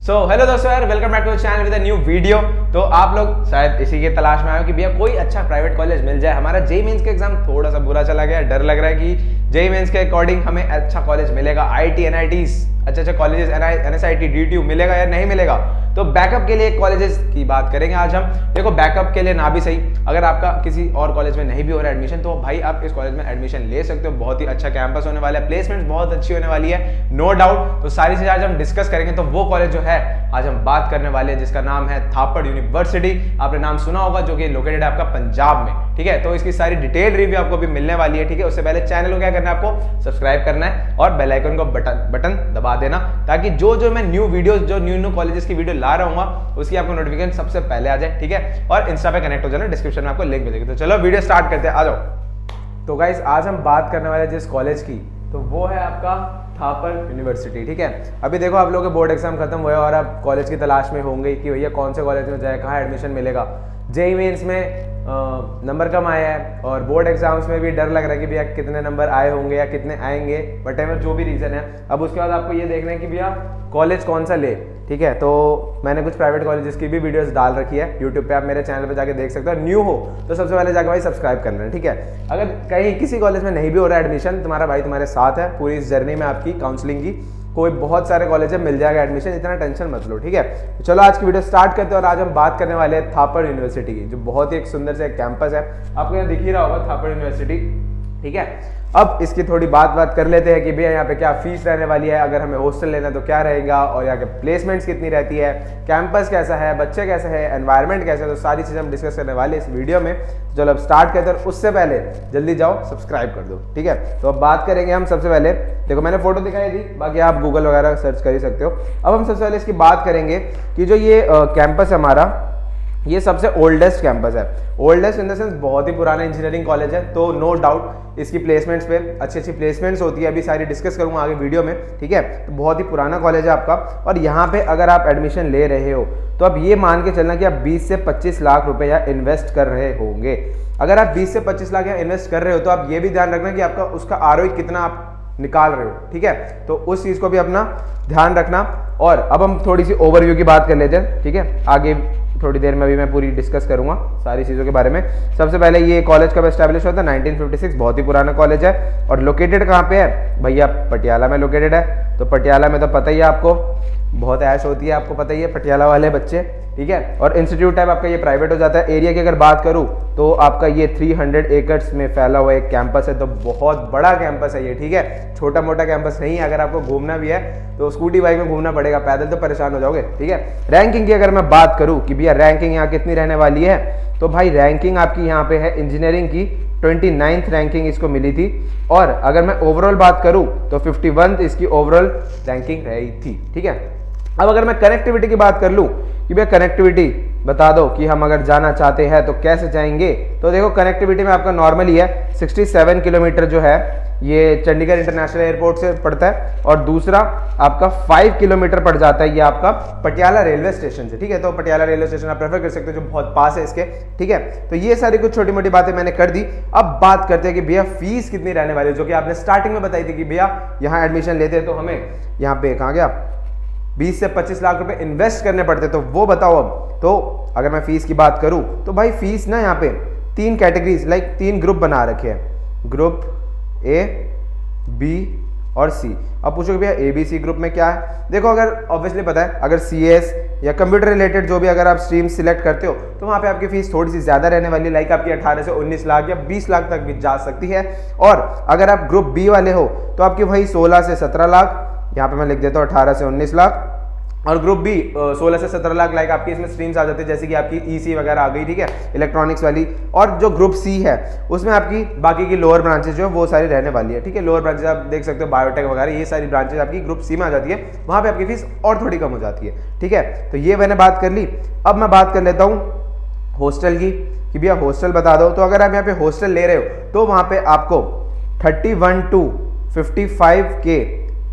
Hello दोस्तों यार, welcome back to channel with a new video. तो आप लोग शायद इसी के तलाश में आए हो कि भैया कोई अच्छा प्राइवेट कॉलेज मिल जाए। हमारा जेईई मेंस का एग्जाम थोड़ा सा बुरा चला गया, डर लग रहा है कि जेईई मेंस के अकॉर्डिंग हमें अच्छा कॉलेज मिलेगा, आईटी एनआईटीज अच्छे कॉलेजेस एनएसआईटी डीटीयू मिलेगा या नहीं मिलेगा। तो बैकअप के लिए कॉलेजेस की बात करेंगे आज हम। देखो, बैकअप के लिए ना भी सही, अगर आपका किसी और कॉलेज में नहीं भी हो रहा है एडमिशन, तो भाई आप इस कॉलेज में एडमिशन ले सकते हो। बहुत ही अच्छा कैंपस होने वाला है, प्लेसमेंट बहुत अच्छी होने वाली है, नो डाउट। तो सारी चीजें आज हम डिस्कस करेंगे। तो वो कॉलेज जो है आज हम बात करने वाले हैं, जिसका नाम है थापड़ यूनिवर्सिटी। आपने नाम सुना होगा, जो कि लोकेटेड है आपका पंजाब में, ठीक है। तो इसकी सारी डिटेल रिव्यू आपको भी मिलने वाली है, ठीक है। उससे पहले चैनल को क्या करना है, आपको सब्सक्राइब करना है और बेल आइकन को बटन दबा देना, ताकि जो मैं न्यू वीडियोस, जो न्यू कॉलेजेस की वीडियो ला रहा हूँ, उसकी आपको नोटिफिकेशन सबसे पहले आ जाए, ठीक है। और इंस्टा पे कनेक्ट हो जाना, डिस्क्रिप्शन में आपको लिंक मिलेगी। तो चलो वीडियो स्टार्ट करते हैं, आ जाओ। तो गाइस, आज हम बात करने वाले जिस कॉलेज की, तो वो है आपका थापड़ यूनिवर्सिटी, ठीक है। अभी देखो, आप लोगों के बोर्ड एग्जाम खत्म हुए और आप कॉलेज की तलाश में होंगे कि भैया कौन से कॉलेज में जाए, कहाँ एडमिशन मिलेगा। जेईई मेंस में नंबर कम आया है और बोर्ड एग्जाम्स में भी डर लग रहा है कि भैया कितने नंबर आए होंगे या कितने आएंगे, वटेवर जो भी रीज़न है। अब उसके बाद आपको ये देखना है कि भैया कॉलेज कौन सा ले, ठीक है। तो मैंने कुछ प्राइवेट कॉलेजेस की भी वीडियोस डाल रखी है यूट्यूब पे, आप मेरे चैनल पे जाके देख सकते हो। न्यू हो तो सबसे पहले जाकर भाई सब्सक्राइब कर लेना, ठीक है। अगर कहीं किसी कॉलेज में नहीं भी हो रहा है एडमिशन, तुम्हारा भाई तुम्हारे साथ है पूरी इस जर्नी में आपकी काउंसलिंग की। कोई बहुत सारे कॉलेज में मिल जाएगा एडमिशन, इतना टेंशन मत लो, ठीक है। तो चलो आज की वीडियो स्टार्ट करते हैं और आज हम बात करने वाले हैं थापड़ यूनिवर्सिटी की, जो बहुत ही एक सुंदर से एक कैंपस है। आपको यहाँ दिख ही रहा होगा थापड़ यूनिवर्सिटी, ठीक है। अब इसकी थोड़ी बात कर लेते हैं कि भैया यहाँ पे क्या फीस रहने वाली है, अगर हमें हॉस्टल लेना है तो क्या रहेगा, और यहाँ के प्लेसमेंट्स कितनी रहती है, कैंपस कैसा है, बच्चे कैसे हैं, एनवायरनमेंट कैसा है। तो सारी चीज़ें हम डिस्कस करने वाले इस वीडियो में। तो चलो अब स्टार्ट करते हैं, उससे पहले जल्दी जाओ सब्सक्राइब कर दो, ठीक है। तो अब बात करेंगे हम सबसे पहले, देखो मैंने फोटो दिखाई थी, बाकी आप गूगल वगैरह सर्च कर ही सकते हो। अब हम सबसे पहले इसकी बात करेंगे कि जो ये कैंपस है हमारा, ये सबसे ओल्डेस्ट कैंपस है। ओल्डेस्ट इन द सेंस बहुत ही पुराना इंजीनियरिंग कॉलेज है, तो नो डाउट इसकी प्लेसमेंट्स पे अच्छी प्लेसमेंट्स होती है, अभी सारी डिस्कस करूंगा आगे वीडियो में, ठीक है। तो बहुत ही पुराना कॉलेज है आपका, और यहाँ पे अगर आप एडमिशन ले रहे हो तो अब ये मान के चलना कि आप 20 से 25 लाख रुपए इन्वेस्ट कर रहे होंगे। अगर आप 20 से 25 लाख इन्वेस्ट कर रहे हो तो आप ये भी ध्यान रखना कि आपका उसका आरओई कितना आप निकाल रहे हो, ठीक है। तो उस चीज को भी अपना ध्यान रखना। और अब हम थोड़ी सी ओवरव्यू की बात कर लेते हैं, ठीक है। आगे थोड़ी देर में अभी मैं पूरी डिस्कस करूंगा सारी चीज़ों के बारे में। सबसे पहले ये कॉलेज कब एस्टैब्लिश होता है, 1956, बहुत ही पुराना कॉलेज है। और लोकेटेड कहाँ पे है भैया, पटियाला में लोकेटेड है। तो पटियाला में तो पता ही है आपको, बहुत ऐश होती है, आपको पता ही है पटियाला वाले बच्चे, ठीक है। और इंस्टीट्यूट टाइप आपका ये प्राइवेट हो जाता है। एरिया की अगर बात करूँ तो आपका ये 300 एकर्स में फैला हुआ एक कैंपस है, तो बहुत बड़ा कैंपस है ये, ठीक है। छोटा मोटा कैंपस नहीं है। अगर आपको घूमना भी है तो स्कूटी बाइक में घूमना पड़ेगा, पैदल तो परेशान हो जाओगे, ठीक है। रैंकिंग की अगर मैं बात करूँ कि भैया रैंकिंग यहाँ कितनी रहने वाली है, तो भाई रैंकिंग आपकी यहाँ पे है इंजीनियरिंग की 29th रैंकिंग इसको मिली थी। और अगर मैं ओवरऑल बात करूँ तो 51th इसकी ओवरऑल रैंकिंग रही थी, ठीक है। अब अगर मैं कनेक्टिविटी की बात कर लूँ कि भैया कनेक्टिविटी बता दो कि हम अगर जाना चाहते हैं तो कैसे जाएंगे, तो देखो कनेक्टिविटी में आपका नॉर्मली है 67 किलोमीटर जो है ये चंडीगढ़ इंटरनेशनल एयरपोर्ट से पड़ता है, और दूसरा आपका 5 किलोमीटर पड़ जाता है ये आपका पटियाला रेलवे स्टेशन से, ठीक है। तो पटियाला रेलवे स्टेशन आप प्रेफर कर सकते हो, जो बहुत पास है इसके, ठीक है। तो ये सारी कुछ छोटी मोटी बातें मैंने कर दी। अब बात करते हैं कि भैया फीस कितनी रहने वाली है, जो कि आपने स्टार्टिंग में बताई थी कि भैया यहाँ एडमिशन लेते हैं तो हमें यहाँ पे कहाँ गया 20 से 25 लाख रुपए इन्वेस्ट करने पड़ते, तो वो बताओ। अब तो अगर मैं फीस की बात करूं तो भाई फीस ना यहाँ पे 3 कैटेगरीज, लाइक 3 ग्रुप बना रखे हैं, ग्रुप ए, बी और सी। अब पूछोगे भैया ए बी सी ग्रुप में क्या है। देखो, अगर ऑब्वियसली पता है, अगर सीएस या कंप्यूटर रिलेटेड जो भी अगर आप स्ट्रीम सिलेक्ट करते हो तो वहाँ पे आपकी फीस थोड़ी सी ज़्यादा रहने वाली है, लाइक आपकी 18 से 19 लाख या 20 लाख तक भी जा सकती है। और अगर आप ग्रुप बी वाले हो तो आपकी वही 16 से 17 लाख, यहाँ पे मैं लिख देता हूँ 18 से 19 लाख। और ग्रुप बी 16 से 17 लाख, लाइक आपकी इसमें स्ट्रीम्स आ जाती है, जैसे कि आपकी ईसी वगैरह आ गई, ठीक है, इलेक्ट्रॉनिक्स वाली। और जो ग्रुप सी है उसमें आपकी बाकी की लोअर ब्रांचेस जो है वो सारी रहने वाली है, ठीक है। लोअर ब्रांचेस आप देख सकते हो, बायोटेक वगैरह, ये सारी ब्रांचेस आपकी ग्रुप सी में आ जाती है, वहाँ पे आपकी फीस और थोड़ी कम हो जाती है, ठीक है। तो ये मैंने बात कर ली। अब मैं बात कर लेता हूँ हॉस्टल की कि भैया हॉस्टल बता दो। तो अगर आप यहाँ पे हॉस्टल ले रहे हो तो वहाँ पे आपको 31 to 55K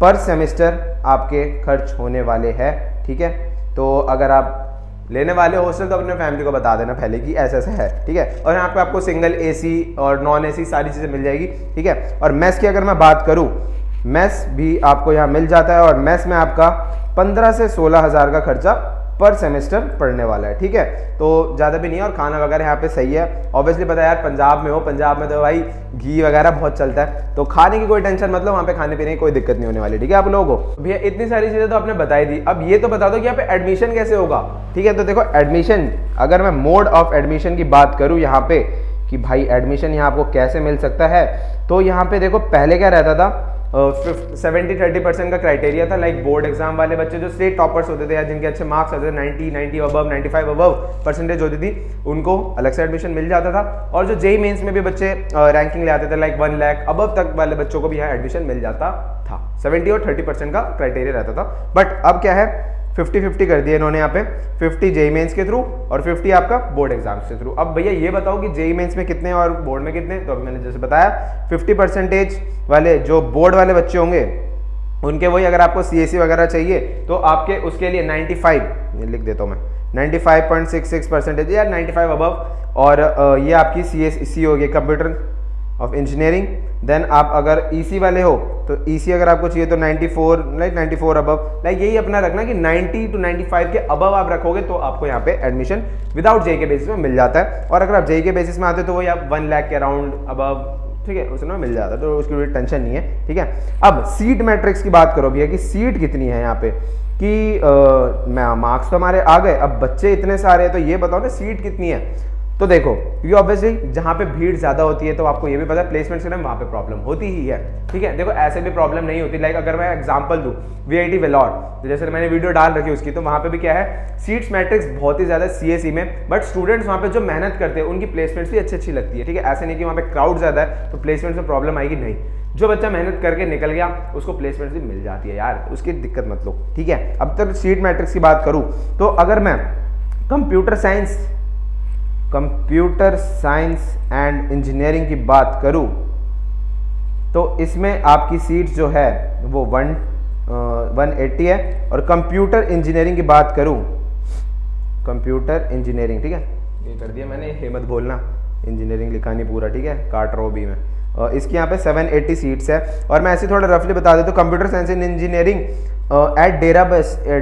पर सेमेस्टर आपके खर्च होने वाले हैं, ठीक है। तो अगर आप लेने वाले हॉस्टल तो अपने फैमिली को बता देना पहले कि ऐसा ऐसा है, ठीक है। और यहाँ पे आपको सिंगल एसी और नॉन एसी सारी चीज़ें मिल जाएगी, ठीक है। और मेस की अगर मैं बात करूँ, मेस भी आपको यहाँ मिल जाता है, और मेस में आपका 15 से 16 हज़ार का खर्चा पर सेमेस्टर पढ़ने वाला है, ठीक है। तो ज़्यादा भी नहीं है और खाना वगैरह यहाँ पे सही है। ऑब्वियसली पता है यार, पंजाब में हो, पंजाब में तो भाई घी वगैरह बहुत चलता है, तो खाने की कोई टेंशन मतलब वहाँ पे खाने पीने की कोई दिक्कत नहीं होने वाली, ठीक है आप लोगों को। भैया इतनी सारी चीज़ें तो आपने बताई दी, अब ये तो बता दो कि यहाँ पे एडमिशन कैसे होगा, ठीक है। तो देखो एडमिशन, अगर मैं मोड ऑफ एडमिशन की बात करूँ यहाँ पे कि भाई एडमिशन यहाँ आपको कैसे मिल सकता है, तो यहाँ पे देखो पहले क्या रहता था, 70-30% का क्राइटेरिया था। लाइक बोर्ड एग्जाम वाले बच्चे जो स्टेट टॉपर्स होते थे या जिनके अच्छे मार्क्स आते थे 90 अबव 95 अबव परसेंटेज होती थी, उनको अलग से एडमिशन मिल जाता था। और जो जेईई मेंस में भी बच्चे रैंकिंग ले आते थे लाइक 1 लाख अबव तक वाले बच्चों को भी यहाँ एडमिशन मिल जाता था। 70 और 30% का क्राइटेरिया रहता था। बट अब क्या है, 50-50 कर दिया इन्होंने यहाँ पे, 50 जेईई मेंस के थ्रू और 50 आपका बोर्ड एग्जाम्स के थ्रू। अब भैया ये बताओ कि जेईई मेंस में कितने और बोर्ड में कितने, तो अभी मैंने जैसे बताया 50% वाले जो बोर्ड वाले बच्चे होंगे उनके वही, अगर आपको सीएससी वगैरह चाहिए तो आपके उसके लिए 95, लिख देता हूँ मैं, 95.66% या 95 अबव, और ये आपकी सीएससी होगी कंप्यूटर ऑफ इंजीनियरिंग। देन आप अगर ईसी वाले हो तो ईसी अगर आपको चाहिए तो 94 अबव, लाइक यही अपना रखना कि 90 to 95 के अबव आप रखोगे तो आपको यहाँ पे एडमिशन विदाउट जेईई के बेसिस में मिल जाता है। और अगर आप जेईई के बेसिस में आते हो तो वही आप 1 लाख के अराउंड अबव, ठीक है, उसमें मिल जाता है, तो उसकी कोई टेंशन नहीं है, ठीक है। अब सीट मैट्रिक्स की बात करो भैया कि सीट कितनी है यहाँ पे, कि मार्क्स तो हमारे आ गए, अब बच्चे इतने सारे हैं तो ये बताओ ना सीट कितनी है। तो देखो, क्योंकि ऑब्वियसली जहाँ पे भीड़ ज़्यादा होती है तो आपको ये भी पता है प्लेसमेंट के टाइम वहाँ पे प्रॉब्लम होती ही है, ठीक है। देखो ऐसे भी प्रॉब्लम नहीं होती, लाइक अगर मैं एग्जांपल दूँ वीआईटी वेलोर, तो जैसे मैंने वीडियो डाल रखी उसकी, तो वहाँ पे भी क्या है, सीट्स मैट्रिक्स बहुत ही ज़्यादा सीएसई में, बट स्टूडेंट्स वहाँ पे जो मेहनत करते हैं उनकी प्लेसमेंट्स भी अच्छी लगती है, ठीक है। ऐसे नहीं कि वहाँ पे क्राउड ज़्यादा है तो प्लेसमेंट में प्रॉब्लम आएगी, नहीं, जो बच्चा मेहनत करके निकल गया उसको प्लेसमेंट भी मिल जाती है यार, उसकी दिक्कत मत लो, ठीक है। अब तक सीट मैट्रिक्स की बात करूँ तो अगर मैं कंप्यूटर साइंस एंड इंजीनियरिंग की बात करूं तो इसमें आपकी सीट्स जो है वो 180 है। और कंप्यूटर इंजीनियरिंग की बात करूं, कंप्यूटर इंजीनियरिंग, ठीक है, ये कर दिया मैंने, ये मत बोलना इंजीनियरिंग लिखा नहीं पूरा, ठीक है, काट रहा हूँ भी मैं। इसकी यहाँ पे 780 सीट्स है। और मैं ऐसे थोड़ा रफली बता देता हूँ, computer science and engineering at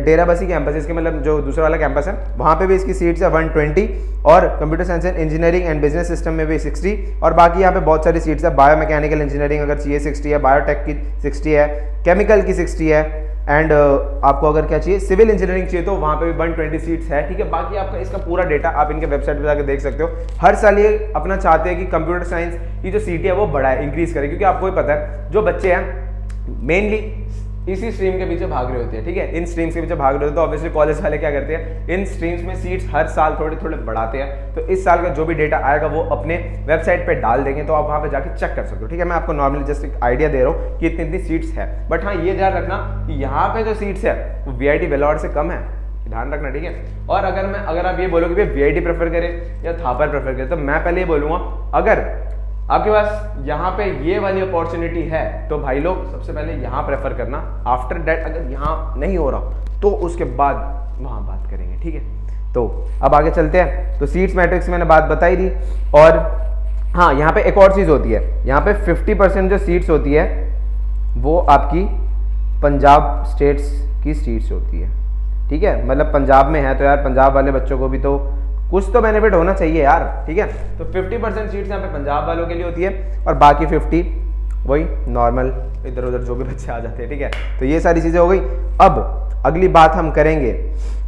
Dera Bassi campus, इसके मतलब जो दूसरा वाला कैंपस है वहाँ पे भी इसकी सीट्स है 120, और computer science and engineering and business system में भी 60, और बाकी यहाँ पे बहुत सारी सीट्स है। बायोमैकेनिकल इंजीनियरिंग अगर चाहिए 60 है, बायोटेक की 60 है, केमिकल की 60 है, एंड आपको अगर क्या चाहिए सिविल इंजीनियरिंग चाहिए तो वहाँ पे भी 120 सीट्स है, ठीक है। बाकी आपका इसका पूरा डेटा आप इनके वेबसाइट पे जाकर देख सकते हो। हर साल ये अपना चाहते हैं कि कंप्यूटर साइंस की जो सीटें है वो बढ़ाए, इंक्रीज करे, क्योंकि आपको ही पता है जो बच्चे हैं मेनली इसी स्ट्रीम के पीछे भाग रहे होते हैं, ठीक है, इन स्ट्रीम्स के पीछे भाग रहे होते हैं। तो ऑब्वियसली कॉलेज वाले क्या करते हैं, इन स्ट्रीम्स में सीट्स हर साल थोड़े थोड़े बढ़ाते हैं। तो इस साल का जो भी डेटा आएगा वो अपने वेबसाइट पे डाल देंगे, तो आप वहाँ पे जाके चेक कर सकते हो, ठीक है। मैं आपको नॉर्मली जस्ट एक आइडिया दे रहा हूँ कि इतनी सीट्स है, बट हाँ ये ध्यान रखना कि यहाँ पे जो सीट्स है वो वीआईटी वेलोर से कम है, ध्यान रखना, ठीक है। और अगर आप ये बोलोगे भाई वीआईटी प्रेफर करें या थापर प्रेफर करें, तो मैं पहले ये बोलूँगा अगर आपके पास यहाँ पे ये वाली अपॉर्चुनिटी है तो भाई लोग सबसे पहले यहाँ प्रेफर करना। आफ्टर दैट अगर यहाँ नहीं हो रहा तो उसके बाद वहाँ बात करेंगे, ठीक है। तो अब आगे चलते हैं। तो सीट्स मैट्रिक्स मैंने बात बताई दी। और हाँ, यहाँ पे एक और चीज़ होती है, यहाँ पे 50% जो सीट्स होती है वो आपकी पंजाब स्टेट्स की सीट्स होती है, ठीक है। मतलब पंजाब में है तो यार पंजाब वाले बच्चों को भी तो कुछ तो बेनिफिट होना चाहिए यार, ठीक है। तो 50% सीट्स यहाँ पे पंजाब वालों के लिए होती है और बाकी 50 वही नॉर्मल इधर उधर जो भी बच्चे आ जाते हैं, ठीक है। तो ये सारी चीज़ें हो गई। अब अगली बात हम करेंगे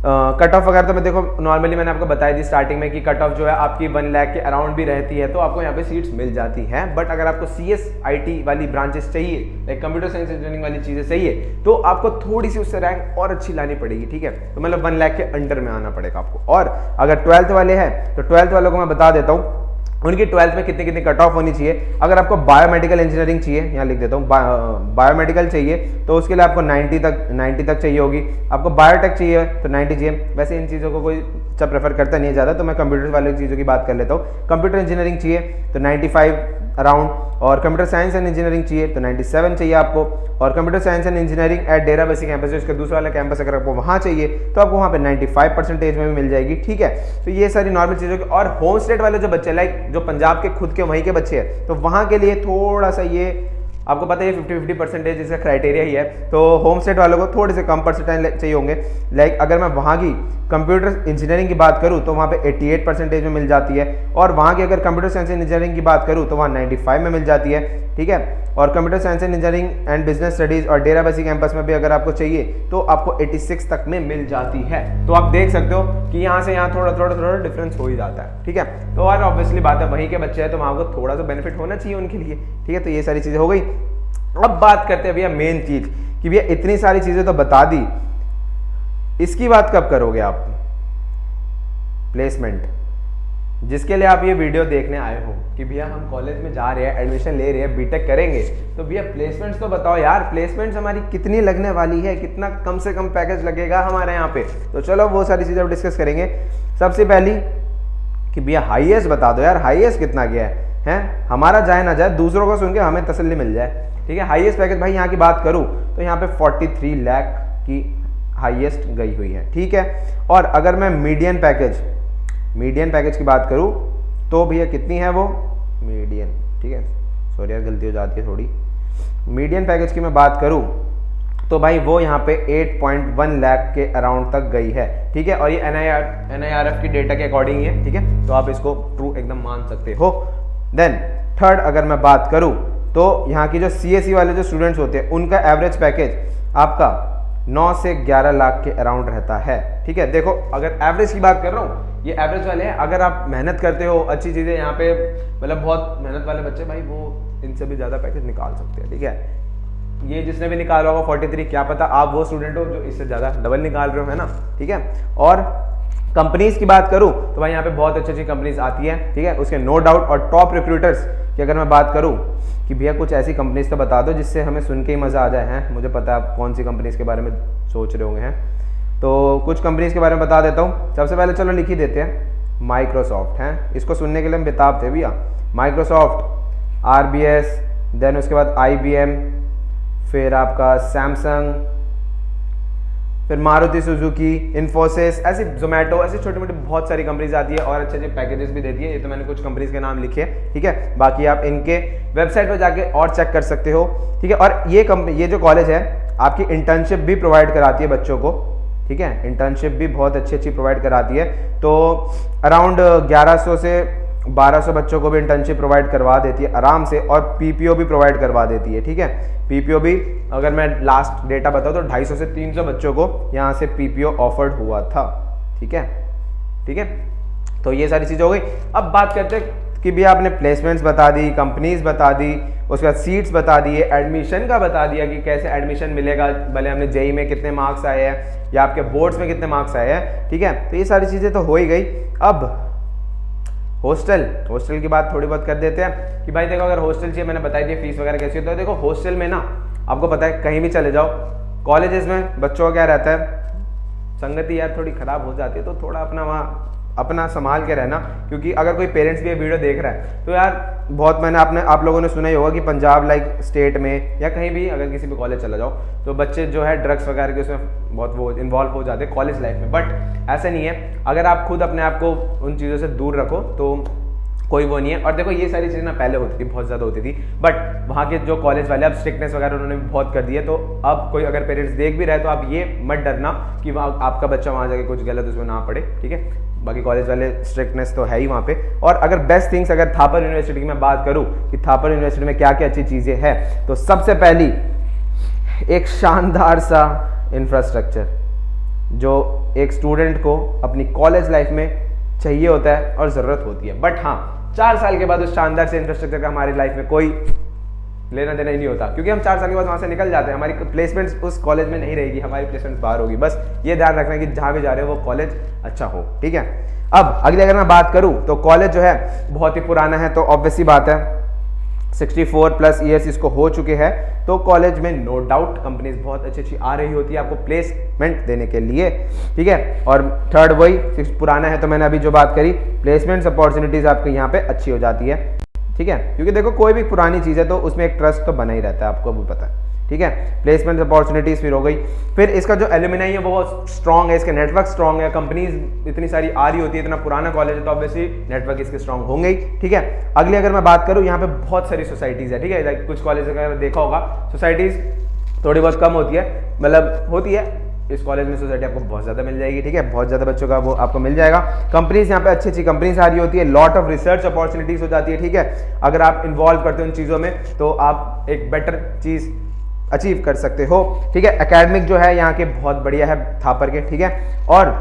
कट ऑफ वगैरह। तो मैं देखो नॉर्मली मैंने आपको बताई थी स्टार्टिंग में कि कट ऑफ जो है आपकी 1 लाख के अराउंड भी रहती है, तो आपको यहाँ पे सीट्स मिल जाती हैं। बट अगर आपको CSIT वाली ब्रांचेस चाहिए, लाइक कंप्यूटर साइंस इंजीनियरिंग वाली चीज़ें चाहिए, तो आपको थोड़ी सी उससे रैंक और अच्छी लानी पड़ेगी, ठीक है। तो मतलब 1 लाख के अंडर में आना पड़ेगा आपको। और अगर 12th वाले हैं तो 12th वालों को मैं बता देता हूँ उनकी 12th में कितनी कितनी कट ऑफ होनी चाहिए। अगर आपको बायोमेडिकल इंजीनियरिंग चाहिए, यहाँ लिख देता हूँ, बायोमेडिकल चाहिए तो उसके लिए आपको 90 तक चाहिए होगी। आपको बायोटेक चाहिए तो 90 चाहिए। वैसे इन चीज़ों को कोई अच्छा प्रेफर करता नहीं है ज़्यादा, तो मैं कंप्यूटर वाली चीज़ों की बात कर लेता हूँ। कंप्यूटर इंजीनियरिंग चाहिए तो 95 अराउंड, और कंप्यूटर साइंस एंड इंजीनियरिंग चाहिए तो 97 चाहिए आपको। और computer science and engineering at Dera Bassi campus, जो इसका दूसरा वाला कैंपस अगर आपको वहाँ चाहिए तो आपको वहाँ पे 95% में भी मिल जाएगी, ठीक है। तो ये सारी नॉर्मल चीज़ों की। और होम स्टेट वाले जो बच्चे लाइक जो पंजाब के खुद के वहीं के बच्चे हैं, तो वहाँ के लिए थोड़ा सा ये आपको पता है 50-50% इसका क्राइटेरिया ही है। तो होम स्टेट वालों को थोड़े से कम परसेंटाइल चाहिए होंगे। लाइक अगर मैं वहाँ की कंप्यूटर इंजीनियरिंग की बात करूँ तो वहाँ पे 88% में मिल जाती है, और वहाँ की अगर कंप्यूटर साइंस इंजीनियरिंग की बात करूँ तो वहाँ 95 में मिल जाती है, ठीक है। और computer science and engineering and business studies और डेराबस्सी कैंपस में भी अगर आपको चाहिए तो आपको 86 तक में मिल जाती है। तो आप देख सकते हो कि यहाँ से यहाँ थोड़ा डिफरेंस हो ही जाता है, ठीक है। तो और ऑब्वियसली बात है वहीं के बच्चे हैं तो वहाँ को थोड़ा सा बेनिफिट होना चाहिए उनके लिए, ठीक है। तो ये सारी चीज़ें हो गई। अब बात करते हैं भैया मेन चीज़ कि भैया इतनी सारी चीज़ें तो बता दी, इसकी बात कब करोगे आप? प्लेसमेंट, जिसके लिए आप ये वीडियो देखने आए हो कि भैया हम कॉलेज में जा रहे हैं, एडमिशन ले रहे हैं, बीटेक करेंगे, तो भैया प्लेसमेंट्स तो बताओ यार, प्लेसमेंट्स हमारी कितनी लगने वाली है, कितना कम से कम पैकेज लगेगा हमारे यहाँ पे। तो चलो वो सारी चीज़ें डिस्कस करेंगे। सबसे पहली कि भैया हाईएस्ट बता दो यार, हाईएस्ट कितना गया है, हमारा जाए ना जाए, दूसरों को सुन के हमें तसल्ली मिल जाए, ठीक है। हाईएस्ट पैकेज भाई यहाँ की बात करूँ तो यहाँ पे 43 लाख की हाईएस्ट गई हुई है, ठीक है। और अगर मैं मीडियन पैकेज की बात करूं तो भैया कितनी है वो मीडियन, ठीक है, सॉरी यार गलती हो जाती है थोड़ी। मीडियन पैकेज की मैं बात करूं तो भाई वो यहाँ पे 8.1 लाख के अराउंड तक गई है, ठीक है। और ये NIRF की डेटा के अकॉर्डिंग है, ठीक है। तो आप इसको ट्रू एकदम मान सकते हो। देन थर्ड अगर मैं बात करूं तो यहाँ की जो CSE वाले जो स्टूडेंट्स होते हैं उनका एवरेज पैकेज आपका 9 से 11 लाख के अराउंड रहता है, ठीक है। देखो अगर एवरेज की बात कर रहा हूँ, ये एवरेज वाले हैं। अगर आप मेहनत करते हो, अच्छी चीज़ें यहाँ पे मतलब बहुत मेहनत वाले बच्चे भाई वो इनसे भी ज़्यादा पैकेज निकाल सकते हैं, ठीक है। ये जिसने भी निकाला होगा 43, क्या पता आप वो स्टूडेंट हो जो इससे ज़्यादा डबल निकाल रहे हो, है ना, ठीक है। और कंपनीज की बात करूँ तो भाई यहाँ पे बहुत अच्छी अच्छी कंपनीज आती है, ठीक है, उसके नो डाउट। और टॉप रिक्रूटर्स की अगर मैं बात करूँ कि भैया कुछ ऐसी कंपनीज तो बता दो जिससे हमें सुन के ही मज़ा आ जाए, हैं मुझे पता है आप कौन सी कंपनीज के बारे में सोच रहे होंगे, हैं तो कुछ कंपनीज के बारे में बता देता हूँ। सबसे पहले चलो लिख ही देते हैं, माइक्रोसॉफ्ट, हैं इसको सुनने के लिए हम बेताब थे भैया। माइक्रोसॉफ्ट, RBS, देन उसके बाद IBM, फिर आपका सैमसंग, फिर मारुति सुजुकी, इन्फोसिस, ऐसी जोमेटो, ऐसी छोटी मोटी बहुत सारी कंपनीज आती है और अच्छे अच्छे पैकेजेस भी देती है। ये तो मैंने कुछ कंपनीज के नाम लिखे हैं, ठीक है। बाकी आप इनके वेबसाइट पर जाके और चेक कर सकते हो, ठीक है। और ये जो कॉलेज है आपकी इंटर्नशिप भी प्रोवाइड कराती है बच्चों को, ठीक है। इंटर्नशिप भी बहुत अच्छी प्रोवाइड कराती है। तो अराउंड 1100 से 1200 बच्चों को भी इंटर्नशिप प्रोवाइड करवा देती है आराम से, और PPO भी प्रोवाइड करवा देती है, ठीक है। PPO भी अगर मैं लास्ट डेटा बताऊँ तो 250 से 300 बच्चों को यहाँ से PPO ऑफर्ड हुआ था, ठीक है, ठीक है। तो ये सारी चीज़ हो गई। अब बात करते हैं कि भैया आपने प्लेसमेंट्स बता दी, कंपनीज बता दी, उसके बाद सीट्स बता दिए, एडमिशन का बता दिया कि कैसे एडमिशन मिलेगा, भले हमने JEE में कितने मार्क्स आए हैं या आपके बोर्ड्स में कितने मार्क्स आए हैं, ठीक है। तो ये सारी चीज़ें तो हो ही गई। अब हॉस्टल की बात थोड़ी बहुत कर देते हैं कि भाई देखो अगर हॉस्टल चाहिए, मैंने बताई दी फीस वगैरह कैसी होती है। देखो हॉस्टल में ना आपको पता है कहीं भी चले जाओ, कॉलेजेस में बच्चों का क्या रहता है, संगति यार थोड़ी ख़राब हो जाती है, तो थोड़ा अपना वहाँ अपना संभाल के रहना। क्योंकि अगर कोई पेरेंट्स भी ये वीडियो देख रहा है तो यार बहुत मैंने आप लोगों ने सुना ही होगा कि पंजाब लाइक स्टेट में या कहीं भी अगर किसी भी कॉलेज चला जाओ तो बच्चे जो है ड्रग्स वगैरह के उसमें बहुत वो इन्वॉल्व हो जाते हैं कॉलेज लाइफ में। बट ऐसा नहीं है, अगर आप खुद अपने आप को उन चीज़ों से दूर रखो तो कोई वो नहीं है। और देखो ये सारी चीज़ें ना पहले होती थी, बहुत ज़्यादा होती थी, बट वहाँ के जो कॉलेज वाले अब स्ट्रिक्टनेस वगैरह उन्होंने भी बहुत कर दिया। तो अब कोई अगर पेरेंट्स देख भी रहे तो आप ये मत डरना कि वहाँ आपका बच्चा वहाँ जाके कुछ गलत उसमें ना पड़े, ठीक है। बाकी कॉलेज वाले स्ट्रिक्टनेस तो है ही वहाँ पे। और अगर बेस्ट थिंग्स अगर थापर यूनिवर्सिटी की मैं बात करूँ कि थापर यूनिवर्सिटी में क्या क्या अच्छी चीज़ें हैं, तो सबसे पहली एक शानदार सा इंफ्रास्ट्रक्चर जो एक स्टूडेंट को अपनी कॉलेज लाइफ में चाहिए होता है और ज़रूरत होती है। बट हाँ 4 साल के बाद उस शानदार से इंफ्रास्ट्रक्चर का हमारी लाइफ में कोई लेना देना ही नहीं होता, क्योंकि हम 4 साल के बाद वहाँ से निकल जाते हैं। हमारी प्लेसमेंट्स उस कॉलेज में नहीं रहेगी, हमारी प्लेसमेंट्स बाहर होगी। बस ये ध्यान रखना कि जहाँ भी जा रहे हो वो कॉलेज अच्छा हो, ठीक है। अब अगली अगर मैं बात करूँ तो कॉलेज जो है बहुत ही पुराना है, तो ऑब्वियस सी बात है 64+ ईयर्स इसको हो चुके हैं। तो कॉलेज में नो डाउट कंपनीज बहुत अच्छी आ रही होती है आपको प्लेसमेंट देने के लिए, ठीक है। और थर्ड वही पुराना है तो मैंने अभी जो बात करी, प्लेसमेंट्स अपॉर्चुनिटीज आपको यहाँ पे अच्छी हो जाती है, ठीक है। क्योंकि देखो कोई भी पुरानी चीज़ है तो उसमें एक ट्रस्ट तो बना ही रहता है, आपको भी पता है, ठीक है। प्लेसमेंट अपॉर्चुनिटीज फिर हो गई, फिर इसका जो एलुमिनाई है वो बहुत स्ट्रॉन्ग है, इसका नेटवर्क स्ट्रॉन्ग है, कंपनीज इतनी सारी आ रही होती है, इतना पुराना कॉलेज है तो ऑब्वियसली नेटवर्क इसके स्ट्रॉन्ग होंगे ही, ठीक है। अगली अगर मैं बात करूँ, यहाँ पे बहुत सारी सोसाइटीज है, ठीक है। लाइक कुछ कॉलेज अगर देखा होगा सोसाइटीज थोड़ी बहुत कम होती है, मतलब होती है, इस कॉलेज में सोसाइटी आपको बहुत ज़्यादा मिल जाएगी, ठीक है। बहुत ज़्यादा बच्चों का वो आपको मिल जाएगा। कंपनीज यहाँ पे अच्छी अच्छी कंपनीज आ रही होती है, लॉट ऑफ रिसर्च अपॉर्चुनिटीज हो जाती है, ठीक है। अगर आप इन्वॉल्व करते हो इन चीज़ों में तो आप एक बेटर चीज़ अचीव कर सकते हो, ठीक है। एकेडमिक जो है यहाँ के बहुत बढ़िया है थापर के, ठीक है। और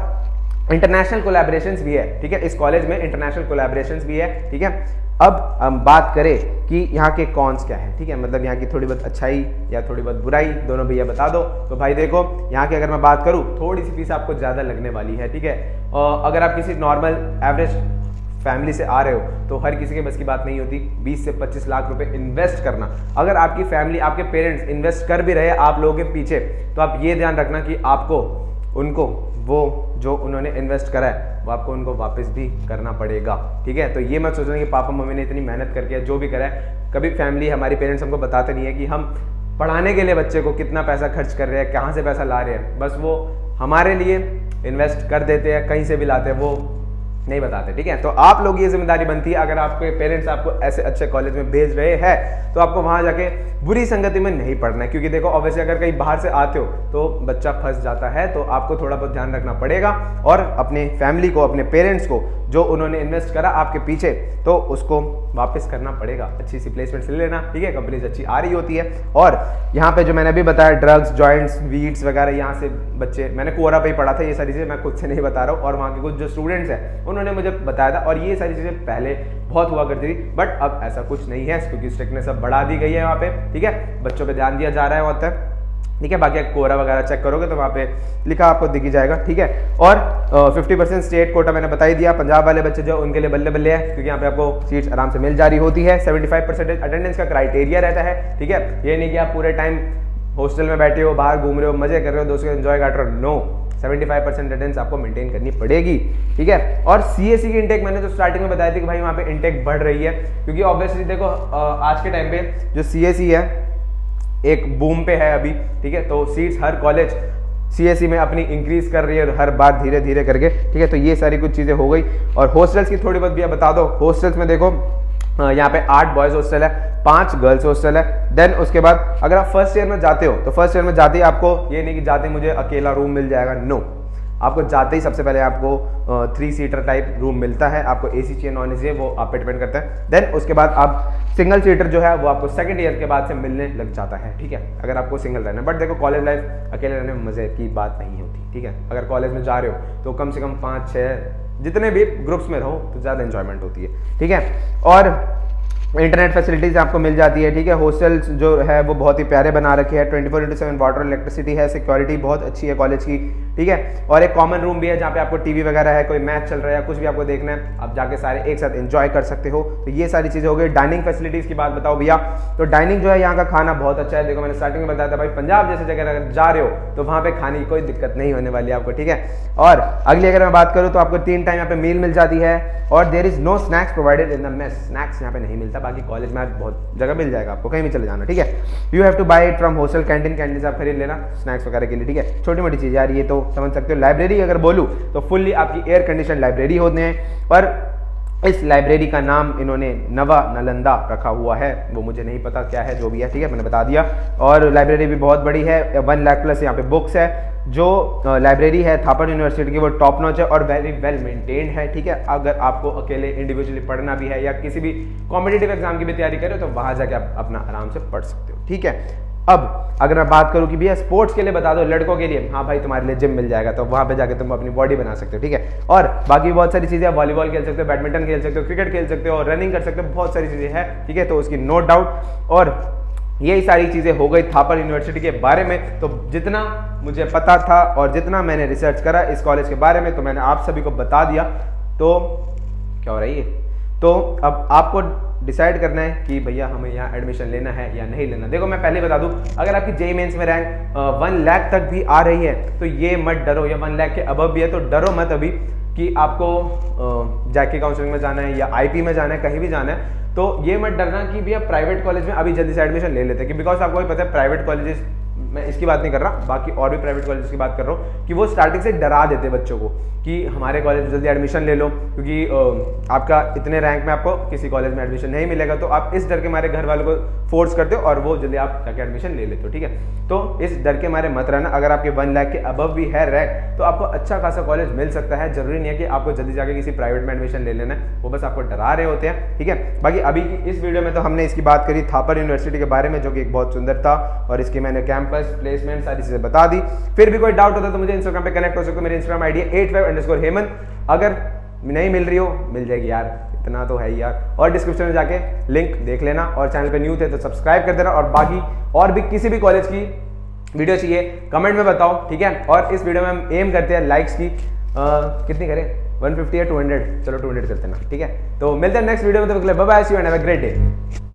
इंटरनेशनल कोलैबोरेशंस भी है, ठीक है। इस कॉलेज में इंटरनेशनल कोलैबोरेशंस भी है, ठीक है। अब हम बात करें कि यहाँ के कॉन्स क्या है, ठीक है, मतलब यहाँ की थोड़ी बहुत अच्छाई या थोड़ी बहुत बुराई दोनों भैया बता दो। तो भाई देखो, यहाँ की अगर मैं बात करूँ, थोड़ी सी फीस आपको ज़्यादा लगने वाली है, ठीक है। और अगर आप किसी नॉर्मल एवरेज फैमिली से आ रहे हो तो हर किसी के बस की बात नहीं होती 20 से 25 लाख रुपए इन्वेस्ट करना। अगर आपकी फैमिली, आपके पेरेंट्स इन्वेस्ट कर भी रहे हैं आप लोगों के पीछे, तो आप ये ध्यान रखना कि आपको उनको वो जो उन्होंने इन्वेस्ट करा है वो आपको उनको वापस भी करना पड़ेगा, ठीक है। तो ये मत सोचना कि पापा मम्मी ने इतनी मेहनत करके जो भी करा है, कभी फैमिली, हमारी पेरेंट्स हमको बताते नहीं है कि हम पढ़ाने के लिए बच्चे को कितना पैसा खर्च कर रहे हैं, कहाँ से पैसा ला रहे हैं, बस वो हमारे लिए इन्वेस्ट कर देते हैं, कहीं से भी लाते हैं, वो नहीं बताते, ठीक है। तो आप लोग ये जिम्मेदारी बनती है, अगर आपके पेरेंट्स आपको ऐसे अच्छे कॉलेज में भेज रहे हैं तो आपको वहां जाके बुरी संगति में नहीं पढ़ना है, क्योंकि देखो ऑब्वियसली अगर कहीं बाहर से आते हो तो बच्चा फंस जाता है, तो आपको थोड़ा बहुत ध्यान रखना पड़ेगा और अपने फैमिली को, अपने पेरेंट्स को जो उन्होंने इन्वेस्ट करा आपके पीछे, तो उसको वापस करना पड़ेगा। अच्छी सी प्लेसमेंट ले लेना, ठीक है, कंपनीज अच्छी आ रही होती है। और यहाँ पे जो मैंने अभी बताया, ड्रग्स, जॉइंट्स, वीड्स वगैरह, यहाँ से बच्चे, मैंने कोरा पे ही पढ़ा था, ये सारी चीज़ें मैं खुद से नहीं बता रहा हूँ, और वहाँ के कुछ जो स्टूडेंट्स हैं उन्होंने मुझे बताया था, और ये सारी चीज़ें पहले बहुत हुआ करती थी, बट अब ऐसा कुछ नहीं है, क्योंकि स्ट्रिक्टनेस अब बढ़ा दी गई है वहाँ पे, ठीक है, बच्चों पे ध्यान दिया जा रहा है वहाँ तक, ठीक है। बाकी कोरा वगैरह चेक करोगे तो वहाँ पे लिखा आपको दिख ही जाएगा, ठीक है। और 50% स्टेट कोटा मैंने बता ही दिया, पंजाब वाले बच्चे जो उनके लिए बल्ले बल्ले है, क्योंकि यहाँ पे आपको सीट्स आराम से मिल जा रही होती है। 75% अटेंडेंस का क्राइटेरिया रहता है, ठीक है। ये नहीं कि आप पूरे टाइम हॉस्टल में बैठे हो, बाहर घूम रहे हो, मजे कर रहे हो, दोस्तों एंजॉय कर रहे हो, नो, 75% अटेंडेंस आपको मेंटेन करनी पड़ेगी, ठीक है। और सीएससी की इंटेक मैंने तो स्टार्टिंग में बताया थी कि भाई वहाँ पे इंटेक बढ़ रही है, क्योंकि ऑब्वियसली देखो आज के टाइम पे जो सीएससी है एक बूम पे है अभी, ठीक है। तो सीट्स हर कॉलेज सीएससी में अपनी इंक्रीज कर रही है हर बार धीरे धीरे करके, ठीक है। तो ये सारी कुछ चीज़ें हो गई। और हॉस्टल्स की थोड़ी बहुत भी बता दो। हॉस्टल्स में देखो यहाँ पे 8 बॉयज़ हॉस्टल है, 5 गर्ल्स हॉस्टल है। देन उसके बाद अगर आप फर्स्ट ईयर में जाते हो तो फर्स्ट ईयर में जाते ही आपको ये नहीं कि जाते मुझे अकेला रूम मिल जाएगा, नो, आपको जाते ही सबसे पहले आपको 3 सीटर टाइप रूम मिलता है, आपको एसी चाहिए नॉन एसी, वो आप पे डिपेंड करता है। देन उसके बाद आप सिंगल सीटर जो है वो आपको सेकंड ईयर के बाद से मिलने लग जाता है, ठीक है, अगर आपको सिंगल रहना है। बट देखो कॉलेज लाइफ अकेले रहने में मजे की बात नहीं होती, ठीक है। अगर कॉलेज में जा रहे हो तो कम से कम 5-6 जितने भी ग्रुप्स में रहो तो ज़्यादा इंजॉयमेंट होती है, ठीक है। और इंटरनेट फैसिलिटीज आपको मिल जाती है, ठीक है। हॉस्टल्स जो है वो बहुत ही प्यारे बना रखे हैं, 24/7 वाटर इलेक्ट्रिसिटी है, सिक्योरिटी बहुत अच्छी है कॉलेज की, ठीक है। और एक कॉमन रूम भी है जहाँ पे आपको टीवी वगैरह है, कोई मैच चल रहा है, कुछ भी आपको देखना है, आप जाके सारे एक साथ एंजॉय कर सकते हो। तो ये सारी चीज़ें हो गई। डाइनिंग फैसिलिटीज की बात बताओ भैया, तो डाइनिंग जो है यहाँ का खाना बहुत अच्छा है। देखो मैंने स्टार्टिंग में बताया था भाई, पंजाब जैसे जगह अगर जा रहे हो तो वहाँ पे खाने की कोई दिक्कत नहीं होने वाली है आपको, ठीक है। और अगली अगर मैं बात करूँ तो आपको 3 टाइम यहाँ पे मील मिल जाती है, और there is no snacks provided in the mess. Snacks यहाँ पे नहीं मिलता, बाकी कॉलेज में बहुत जगह मिल जाएगा आपको, कहीं भी चले जाना, ठीक है। You have to buy it from hostel canteen, canteen से आप खरीद लेना स्नैक्स वगैरह के लिए, ठीक है। छोटी मोटी चीज़ यार ये तो समझ सकते हो। लाइब्रेरी अगर बोलूँ तो फुल्ली आपकी एयर कंडीशन लाइब्रेरी होते हैं, पर इस लाइब्रेरी का नाम इन्होंने नवा नालंदा रखा हुआ है, वो मुझे नहीं पता क्या है, जो भी है, ठीक है, मैंने बता दिया। और लाइब्रेरी भी बहुत बड़ी है, 1 लाख प्लस यहाँ पे बुक्स है। जो लाइब्रेरी है थापर यूनिवर्सिटी की वो टॉप नॉच है और वेरी वेल मेंटेन्ड है, ठीक है। अगर आपको अकेले इंडिविजुअली पढ़ना भी है या किसी भी कॉम्पिटिटिव एग्जाम की भी तैयारी करो तो वहाँ जाके आप अपना आराम से पढ़ सकते हो, ठीक है। अब अगर मैं बात करूं कि भैया स्पोर्ट्स के लिए बता दो, लड़कों के लिए, हाँ भाई तुम्हारे लिए जिम मिल जाएगा, तो वहां पे जाके तुम अपनी बॉडी बना सकते हो, ठीक है। और बाकी बहुत सारी चीजें, वॉलीबॉल खेल सकते हो, बैडमिंटन खेल सकते हो, क्रिकेट खेल सकते हो, रनिंग कर सकते हो, बहुत सारी चीजें हैं, ठीक है। तो उसकी नो डाउट। और यही सारी चीजें हो गई थापर यूनिवर्सिटी के बारे में। तो जितना मुझे पता था और जितना मैंने रिसर्च करा इस कॉलेज के बारे में, तो मैंने आप सभी को बता दिया। तो क्या हो रही है, तो अब आपको डिसाइड करना है कि भैया हमें यहाँ एडमिशन लेना है या नहीं लेना। देखो मैं पहले बता दूं, अगर आपकी जेईई मेंस में रैंक 1 लाख तक भी आ रही है तो ये मत डरो, या 1 लाख के अबव भी है तो डरो मत अभी कि आपको जैकी काउंसलिंग में जाना है या आईपी में जाना है, कहीं भी जाना है, तो ये मत डरना कि भैया प्राइवेट कॉलेज में अभी जल्दी से एडमिशन ले लेते हैं, बिकॉज आपको भी पता है प्राइवेट कॉलेजेस, मैं इसकी बात नहीं कर रहा, बाकी और भी प्राइवेट कॉलेज की बात कर रहा हूँ कि वो स्टार्टिंग से डरा देते बच्चों को कि हमारे कॉलेज में जल्दी एडमिशन ले लो, क्योंकि आपका इतने रैंक में आपको किसी कॉलेज में एडमिशन नहीं मिलेगा। तो आप इस डर के मारे घर वालों को फोर्स करते हो और वो जल्दी आप जाके एडमिशन ले लेते हो, ठीक है। तो इस डर के मारे मत रहना। अगर आपके 1 लाख के अबव भी है रैंक तो आपको अच्छा खासा कॉलेज मिल सकता है। जरूरी नहीं है कि आपको जल्दी जाके किसी प्राइवेट में एडमिशन ले लेना है, वो बस आपको डरा रहे होते हैं, ठीक है। बाकी अभी इस वीडियो में तो हमने इसकी बात करी थापर यूनिवर्सिटी के बारे में, जो कि एक बहुत सुंदर था, और इसकी मैंने कैंपस प्लेसमेंट सारी चीजें बता दी। फिर भी कोई डाउट होता तो मुझे इंस्टाग्राम पे कनेक्ट हो सकते हो। मेरी इंस्टाग्राम आईडी है 85_हेमंत। अगर नहीं मिल रही हो, मिल जाएगी यार, इतना तो है ही यार। और डिस्क्रिप्शन में जाके लिंक देख लेना, और चैनल पे न्यू थे तो सब्सक्राइब कर देना। और बाकी और भी किसी भी कॉलेज की वीडियो चाहिए कमेंट में बताओ, ठीक है। और इस वीडियो में हम एम करते हैं लाइक्स की कितनी करें, 150 या 200, चलो 200 करते ना, ठीक है। तो मिलते हैं नेक्स्ट वीडियो में, तो bye bye, see you and have a great day.